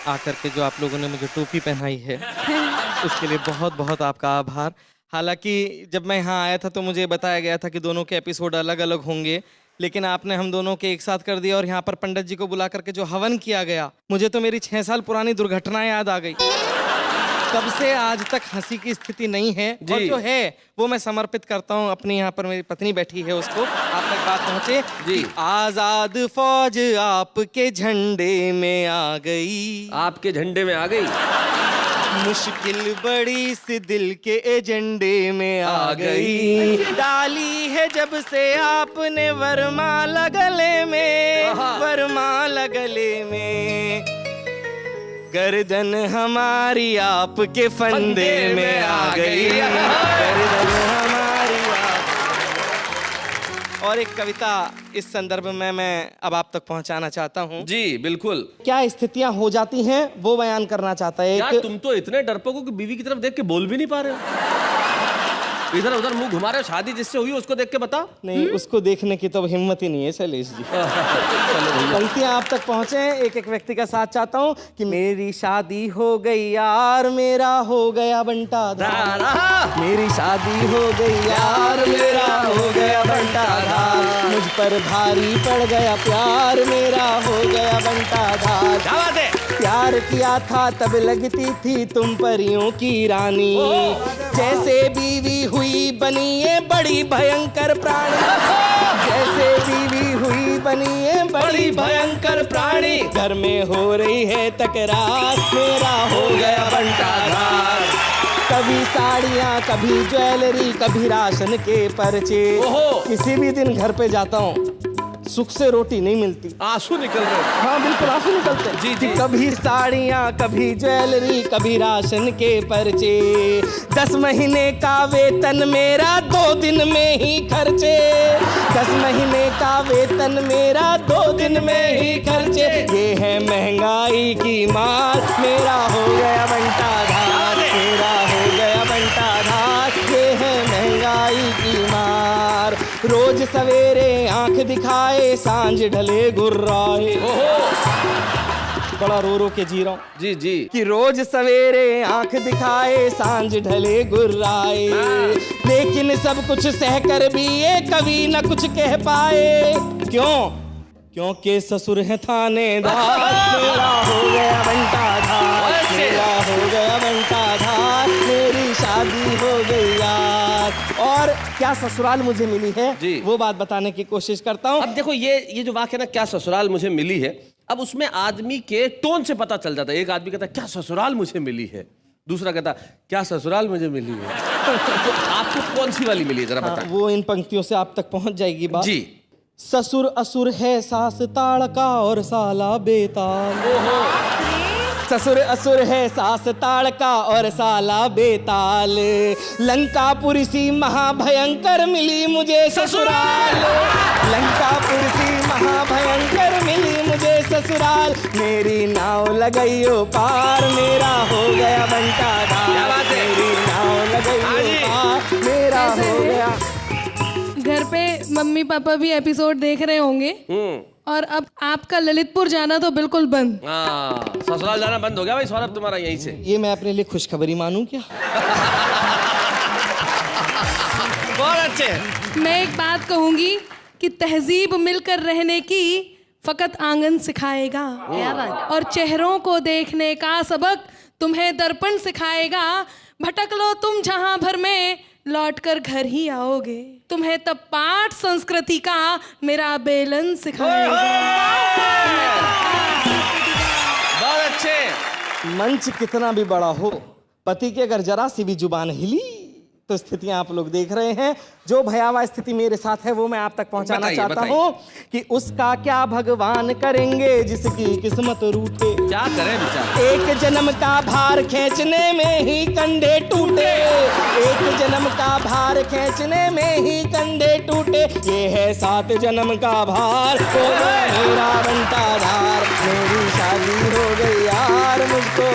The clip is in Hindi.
आकर के जो आप लोगों ने मुझे टोपी पहनाई है उसके लिए बहुत बहुत आपका आभार। हालांकि जब मैं यहाँ आया था तो मुझे बताया गया था कि दोनों के एपिसोड अलग अलग होंगे, लेकिन आपने हम दोनों के एक साथ कर दिया और यहाँ पर पंडित जी को बुला करके जो हवन किया गया, मुझे तो मेरी 6 साल पुरानी दुर्घटना याद आ गई। तब से आज तक हंसी की स्थिति नहीं है और जो है वो मैं समर्पित करता हूँ अपनी, यहाँ पर मेरी पत्नी बैठी है उसको, आप तक बात पहुँचे कि आजाद फौज आपके झंडे में आ गई, आपके झंडे में आ गई, मुश्किल बड़ी सी दिल के एजेंडे में आ गई, डाली है जब से आपने वरमाला गले में, वरमाला गले में, गर्दन हमारी आपके फंदे में आ गई, गर्दन हमारी और एक कविता इस संदर्भ में मैं अब आप तक पहुंचाना चाहता हूं। जी बिल्कुल। क्या स्थितियां हो जाती हैं वो बयान करना चाहता है। यार तुम तो इतने डरपोक हो कि बीवी की तरफ देख के बोल भी नहीं पा रहे हो, इधर उधर मुंह घुमा रहे हो। शादी जिससे हुई उसको देख के बता। नहीं, उसको देखने की तो हिम्मत ही नहीं है शैलेश जी। पंक्तियां आप तक पहुंचे, एक एक व्यक्ति का साथ चाहता हूं कि मेरी शादी हो गई यार, मेरा हो गया बंटा धार, मेरी शादी हो गई यार, मेरा हो गया बंटा धार, मुझ पर भारी पड़ गया प्यार, मेरा हो गया बंटा धार। क्या बात है? प्यार किया था तब लगती थी तुम परियों की रानी, जैसे बीवी हुई बनी ये बड़ी भयंकर प्राणी, जैसे बीवी हुई बनी ये बड़ी भयंकर प्राणी, घर में हो रही है तकरार, मेरा हो गया बंटा धार, कभी साड़ियाँ कभी ज्वेलरी कभी राशन के पर्चे, किसी भी दिन घर पे जाता हूँ सुख से रोटी नहीं मिलती, आंसू निकल रहे। हाँ बिल्कुल आंसू निकलते जी जी। कभी साड़ियाँ कभी ज्वेलरी कभी राशन के पर्चे, 10 महीने का वेतन मेरा 2 दिन में ही खर्चे, 10 महीने का वेतन मेरा 2 दिन में ही खर्चे, ये है महंगाई की मार, मेरा हो गया बंटा धार, मेरा हो गया बंटा धार, ये है महंगाई की मार, रोज सवेरे आंख दिखाए सांझ ढले गुर्राए, बड़ा रो रो के जी रहा हूं जी जी, कि रोज सवेरे आंख दिखाए सांझ ढले गुर्राए, लेकिन सब कुछ सहकर भी ये कभी न कुछ कह पाए, क्यों? क्योंकि ससुर है थानेदार, मेरा हो गया बंटा धार, मेरा हो गया बंटा धार, मेरी शादी हो गई यार। और क्या ससुराल मुझे मिली है जी, वो बात बताने की कोशिश करता हूँ। अब देखो ये जो वाक्य ना, क्या ससुराल मुझे मिली है, अब उसमें आदमी के टोन से पता चल जाता है। एक आदमी कहता है क्या ससुराल मुझे मिली है, दूसरा कहता क्या ससुराल मुझे मिली है। तो आपको कौन सी वाली मिली है जरा बताएं। वो इन पंक्तियों से आप तक पहुंच जाएगी बात जी। ससुर असुर है सास ताड़का और साला बेताल, ससुर असुर है सास ताड़का और साला बेताल, लंकापुरी सी महाभयंकर मिली मुझे ससुराल, लंकापुरी सी महाभयंकर मिली मुझे ससुराल, मेरी नाव लगाई ओ पार, मेरा हो गया बंटा धार, मेरी नाव लगाई ओ पार, मेरा हो गया। घर पे मम्मी पापा भी एपिसोड देख रहे होंगे और अब आपका ललितपुर जाना तो बिल्कुल बंद। ससुराल जाना बंद हो गया भाई सौरभ तुम्हारा यहीं से। ये मैं अपने लिए खुशखबरी मानूं क्या? बहुत अच्छे। मैं एक बात कहूंगी कि तहजीब मिलकर रहने की फकत आंगन सिखाएगा, और चेहरों को देखने का सबक तुम्हें दर्पण सिखाएगा, भटक लो तुम जहां भर में लौट कर घर ही आओगे, तुम्हें तब पाठ संस्कृति का मेरा बेलन सिखाएगा। बहुत अच्छे। मंच कितना भी बड़ा हो, पति की अगर जरा सी भी जुबान हिली तो स्थितियां आप लोग देख रहे हैं। जो भयावह स्थिति मेरे साथ है वो मैं आप तक पहुंचाना चाहता हूं कि उसका क्या भगवान करेंगे जिसकी किस्मत रूठे, क्या करें बेचारा, एक जन्म का भार खींचने में ही कंधे टूटे, एक जन्म का भार खींचने में ही कंधे टूटे, ये है 7 जन्म का भार, तो मेरा बंटा धार, मेरी शादी हो गई यार मुझको।